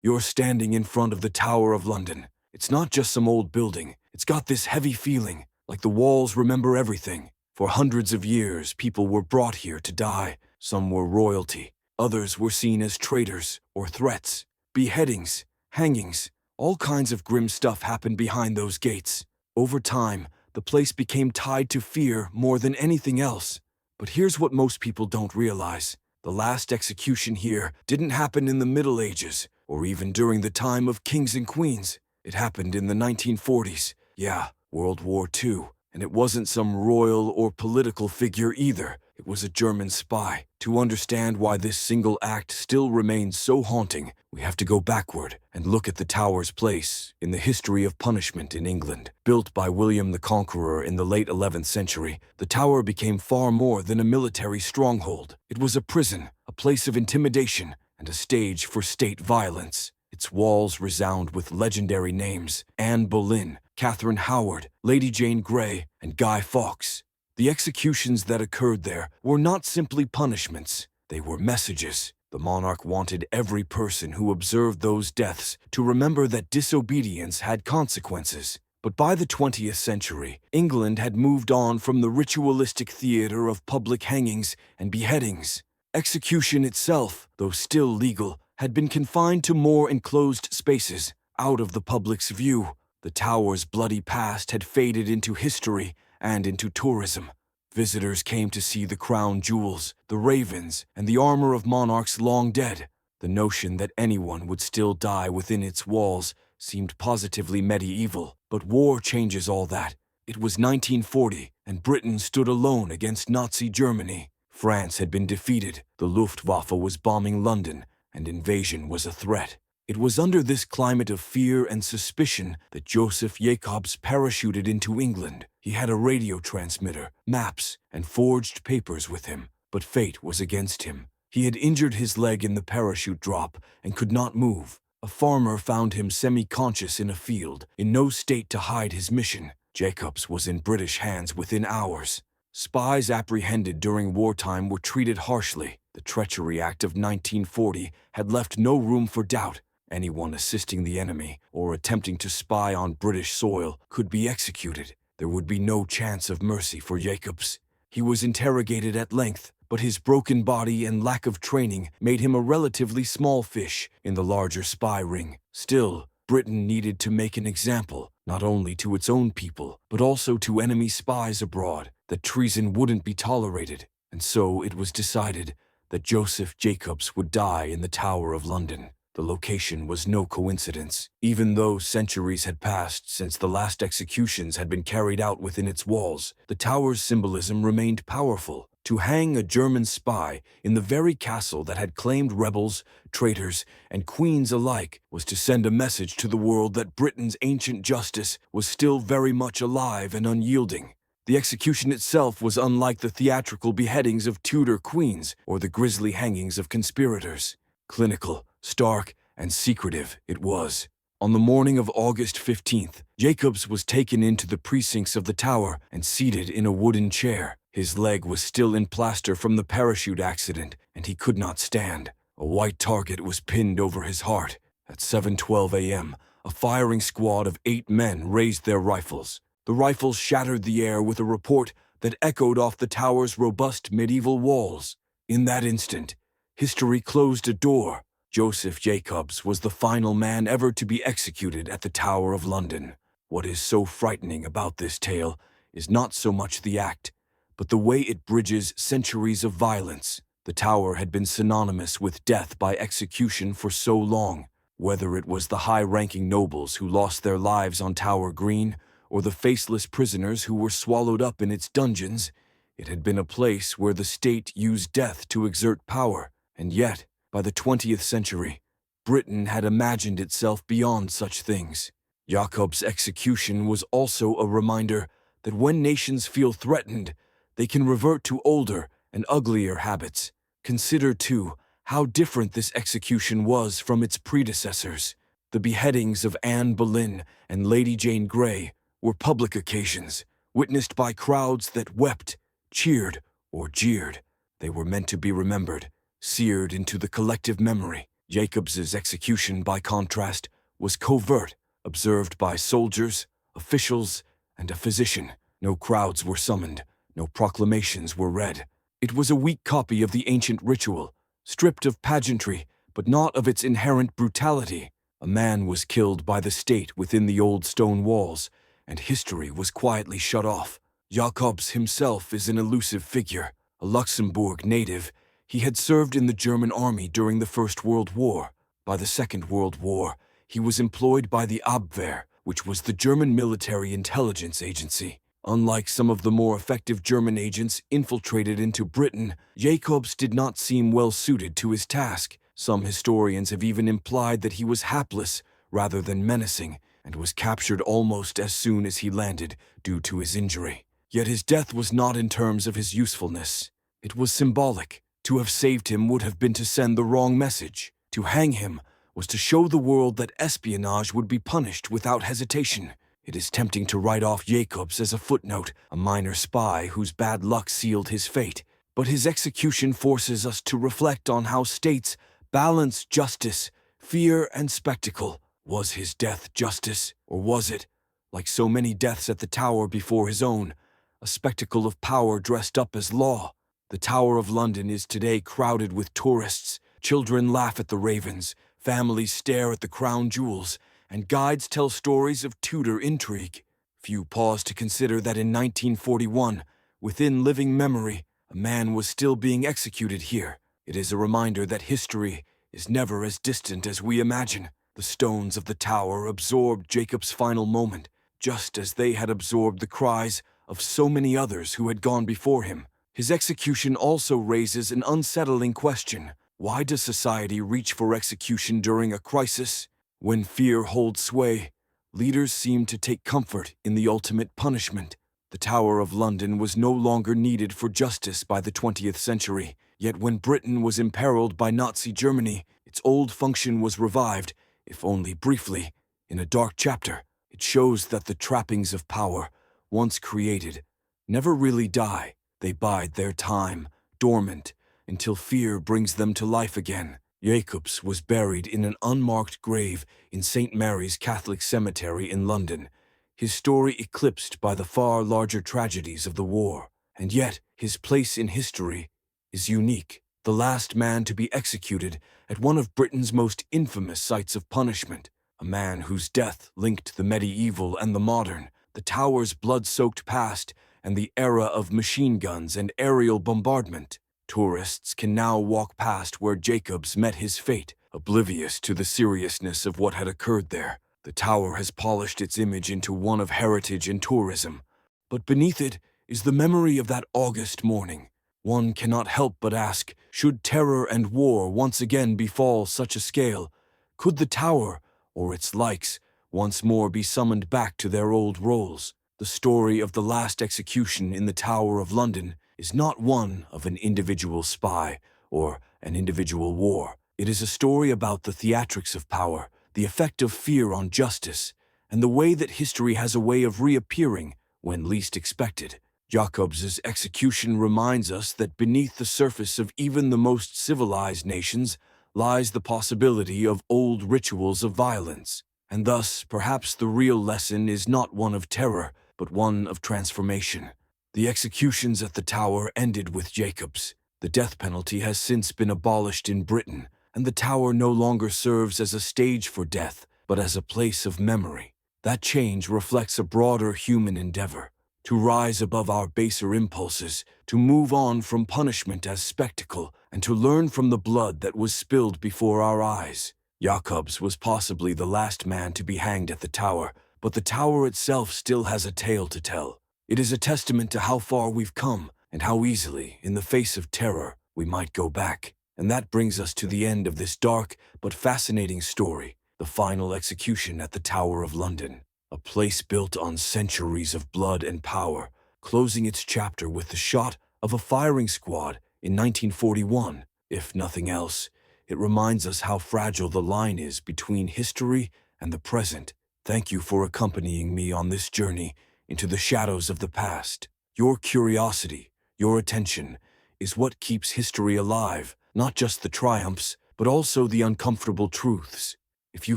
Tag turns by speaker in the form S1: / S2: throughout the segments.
S1: You're standing in front of the Tower of London. It's not just some old building. It's got this heavy feeling, like the walls remember everything. For hundreds of years, people were brought here to die. Some were royalty. Others were seen as traitors or threats. Beheadings, hangings, all kinds of grim stuff happened behind those gates. Over time, the place became tied to fear more than anything else. But here's what most people don't realize. The last execution here didn't happen in the Middle Ages, or even during the time of kings and queens. It happened in the 1940s. Yeah, World War II. And it wasn't some royal or political figure either. It was a German spy. To understand why this single act still remains so haunting, we have to go backward and look at the tower's place in the history of punishment in England. Built by William the Conqueror in the late 11th century, the tower became far more than a military stronghold. It was a prison, a place of intimidation, and a stage for state violence. Its walls resound with legendary names: Anne Boleyn, Catherine Howard, Lady Jane Grey, and Guy Fawkes. The executions that occurred there were not simply punishments, they were messages. The monarch wanted every person who observed those deaths to remember that disobedience had consequences. But by the 20th century, England had moved on from the ritualistic theater of public hangings and beheadings. Execution itself, though still legal, had been confined to more enclosed spaces, out of the public's view. The tower's bloody past had faded into history and into tourism. Visitors came to see the crown jewels, the ravens, and the armor of monarchs long dead. The notion that anyone would still die within its walls seemed positively medieval. But war changes all that. It was 1940, and Britain stood alone against Nazi Germany. France had been defeated, the Luftwaffe was bombing London, and invasion was a threat. It was under this climate of fear and suspicion that Josef Jakobs parachuted into England. He had a radio transmitter, maps, and forged papers with him, but fate was against him. He had injured his leg in the parachute drop and could not move. A farmer found him semi-conscious in a field, in no state to hide his mission. Jakobs was in British hands within hours. Spies apprehended during wartime were treated harshly. The Treachery Act of 1940 had left no room for doubt. Anyone assisting the enemy or attempting to spy on British soil could be executed. There would be no chance of mercy for Jakobs. He was interrogated at length, but his broken body and lack of training made him a relatively small fish in the larger spy ring. Still, Britain needed to make an example, not only to its own people, but also to enemy spies abroad, that treason wouldn't be tolerated. And so it was decided that Josef Jakobs would die in the Tower of London. The location was no coincidence. Even though centuries had passed since the last executions had been carried out within its walls, the tower's symbolism remained powerful. To hang a German spy in the very castle that had claimed rebels, traitors, and queens alike was to send a message to the world that Britain's ancient justice was still very much alive and unyielding. The execution itself was unlike the theatrical beheadings of Tudor queens or the grisly hangings of conspirators. Clinical, stark, and secretive it was. On the morning of August 15th, Jakobs was taken into the precincts of the tower and seated in a wooden chair. His leg was still in plaster from the parachute accident, and he could not stand. A white target was pinned over his heart. At 7:12 a.m., a firing squad of 8 men raised their rifles. The rifles shattered the air with a report that echoed off the tower's robust medieval walls. In that instant, history closed a door. Josef Jakobs was the final man ever to be executed at the Tower of London. What is so frightening about this tale is not so much the act, but the way it bridges centuries of violence. The tower had been synonymous with death by execution for so long. Whether it was the high-ranking nobles who lost their lives on Tower Green, or the faceless prisoners who were swallowed up in its dungeons, it had been a place where the state used death to exert power. And yet, by the 20th century, Britain had imagined itself beyond such things. Jakobs' execution was also a reminder that when nations feel threatened, they can revert to older and uglier habits. Consider, too, how different this execution was from its predecessors. The beheadings of Anne Boleyn and Lady Jane Grey were public occasions, witnessed by crowds that wept, cheered, or jeered. They were meant to be remembered, seared into the collective memory. Jakobs's execution, by contrast, was covert, observed by soldiers, officials, and a physician. No crowds were summoned, no proclamations were read. It was a weak copy of the ancient ritual, stripped of pageantry, but not of its inherent brutality. A man was killed by the state within the old stone walls, and history was quietly shut off. Jakobs himself is an elusive figure. A Luxembourg native, he had served in the German army during the First World War. By the Second World War, he was employed by the Abwehr, which was the German military intelligence agency. Unlike some of the more effective German agents infiltrated into Britain, Jakobs did not seem well suited to his task. Some historians have even implied that he was hapless rather than menacing, and was captured almost as soon as he landed due to his injury. Yet his death was not in terms of his usefulness. It was symbolic. To have saved him would have been to send the wrong message. To hang him was to show the world that espionage would be punished without hesitation. It is tempting to write off Jakobs as a footnote, a minor spy whose bad luck sealed his fate. But his execution forces us to reflect on how states balance justice, fear, and spectacle. Was his death justice, or was it, like so many deaths at the Tower before his own, a spectacle of power dressed up as law? The Tower of London is today crowded with tourists. Children laugh at the ravens, families stare at the crown jewels, and guides tell stories of Tudor intrigue. Few pause to consider that in 1941, within living memory, a man was still being executed here. It is a reminder that history is never as distant as we imagine. The stones of the tower absorbed Jakob's final moment, just as they had absorbed the cries of so many others who had gone before him. His execution also raises an unsettling question. Why does society reach for execution during a crisis? When fear holds sway, leaders seem to take comfort in the ultimate punishment. The Tower of London was no longer needed for justice by the 20th century, yet when Britain was imperiled by Nazi Germany, its old function was revived, if only briefly, in a dark chapter. It shows that the trappings of power, once created, never really die. They bide their time, dormant, until fear brings them to life again. Jakobs was buried in an unmarked grave in St. Mary's Catholic Cemetery in London, his story eclipsed by the far larger tragedies of the war. And yet, his place in history is unique. The last man to be executed at one of Britain's most infamous sites of punishment, a man whose death linked the medieval and the modern, the Tower's blood-soaked past, and the era of machine guns and aerial bombardment. Tourists can now walk past where Jakobs met his fate, oblivious to the seriousness of what had occurred there. The tower has polished its image into one of heritage and tourism, but beneath it is the memory of that August morning. One cannot help but ask, should terror and war once again befall such a scale? Could the tower, or its likes, once more be summoned back to their old roles? The story of the last execution in the Tower of London is not one of an individual spy or an individual war. It is a story about the theatrics of power, the effect of fear on justice, and the way that history has a way of reappearing when least expected. Jakobs's execution reminds us that beneath the surface of even the most civilized nations lies the possibility of old rituals of violence. And thus, perhaps the real lesson is not one of terror, but one of transformation. The executions at the Tower ended with Jakobs. The death penalty has since been abolished in Britain, and the Tower no longer serves as a stage for death, but as a place of memory. That change reflects a broader human endeavor, to rise above our baser impulses, to move on from punishment as spectacle, and to learn from the blood that was spilled before our eyes. Jakobs was possibly the last man to be hanged at the Tower, but the Tower itself still has a tale to tell. It is a testament to how far we've come, and how easily, in the face of terror, we might go back. And that brings us to the end of this dark but fascinating story, the final execution at the Tower of London, a place built on centuries of blood and power, closing its chapter with the shot of a firing squad in 1941. If nothing else, it reminds us how fragile the line is between history and the present. Thank you for accompanying me on this journey into the shadows of the past. Your curiosity, your attention, is what keeps history alive, not just the triumphs, but also the uncomfortable truths. If you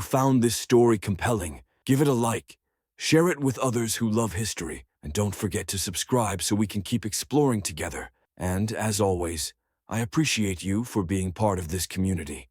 S1: found this story compelling, give it a like, share it with others who love history, and don't forget to subscribe so we can keep exploring together. And, as always, I appreciate you for being part of this community.